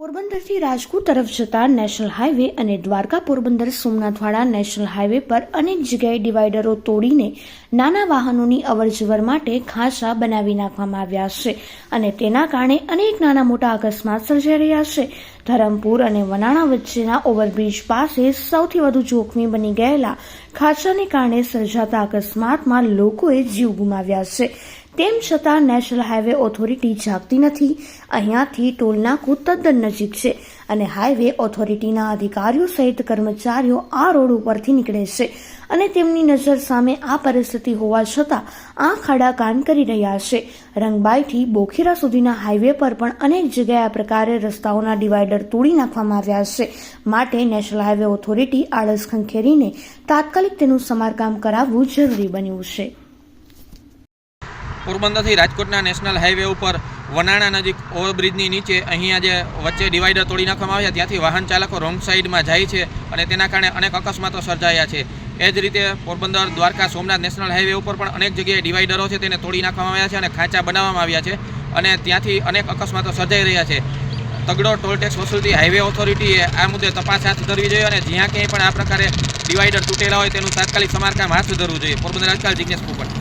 પોરબંદરથી રાજકોટ તરફ જતા national highway અને દ્વારકા પોરબંદર સોમનાથવાળા નેશનલ હાઈવે પર અનેક જગ્યાએ ડિવાઈડરો તોડીને નાના વાહનોની અવરજવર માટે ખાંચા બનાવી નાખવામાં આવ્યા છે અને તેના કારણે અનેક નાના મોટા અકસ્માત સર્જાઈ રહ્યા છે. ધરમપુર અને વનાણા વચ્ચેના ઓવરબ્રિજ પાસે સૌથી વધુ જોખમી બની ગયેલા ખાંચાને કારણે સર્જાતા અકસ્માતમાં લોકોએ જીવ ગુમાવ્યા છે. તેમ છતાં નેશનલ હાઈવે ઓથોરિટી જાગતી નથી. અહીંયાથી ટોલનાકું તદ્દન નજીક છે અને હાઈવે ઓથોરિટીના અધિકારીઓ સહિત કર્મચારીઓ આ રોડ ઉપરથી નીકળે છે અને તેમની નજર સામે આ પરિસ્થિતિ હોવા છતાં આ ખાડા કાન કરી રહ્યા છે. રંગબાઈથી બોખીરા સુધીના હાઈવે પર પણ અનેક જગ્યાએ આ પ્રકારે રસ્તાઓના ડિવાઈડર તોડી નાખવામાં આવ્યા છે. માટે નેશનલ હાઈવે ઓથોરિટી આળસ ખંખેરીને તાત્કાલિક તેનું સમારકામ કરાવવું જરૂરી બન્યું છે. પોરબંદરથી રાજકોટના નેશનલ હાઈવે ઉપર વનાણા નજીક ઓવરબ્રિજની નીચે અહીંયા જે વચ્ચે ડિવાઈડર તોડી નાખવામાં આવ્યા ત્યાંથી વાહન ચાલકો રોંગ સાઈડમાં જાય છે અને તેના કારણે અનેક અકસ્માતો સર્જાયા છે. એ જ રીતે પોરબંદર દ્વારકા સોમનાથ નેશનલ હાઈવે ઉપર પણ અનેક જગ્યાએ ડિવાઈડરો છે તેને તોડી નાખવામાં આવ્યા છે અને ખાંચા બનાવવામાં આવ્યા છે અને ત્યાંથી અનેક અકસ્માતો સર્જાઈ રહ્યા છે. તગડો ટોલ ટેક્સ વસૂલતી હાઈવે ઓથોરિટીએ આ મુદ્દે તપાસ હાથ ધરવી જોઈએ અને જ્યાં ક્યાંય પણ આ પ્રકારે ડિવાઈડર તૂટેલા હોય તેનું તાત્કાલિક સમારકામ હાથ ધરવું જોઈએ. પોરબંદર રાજકાલ જિજ્ઞેશ પોપટ.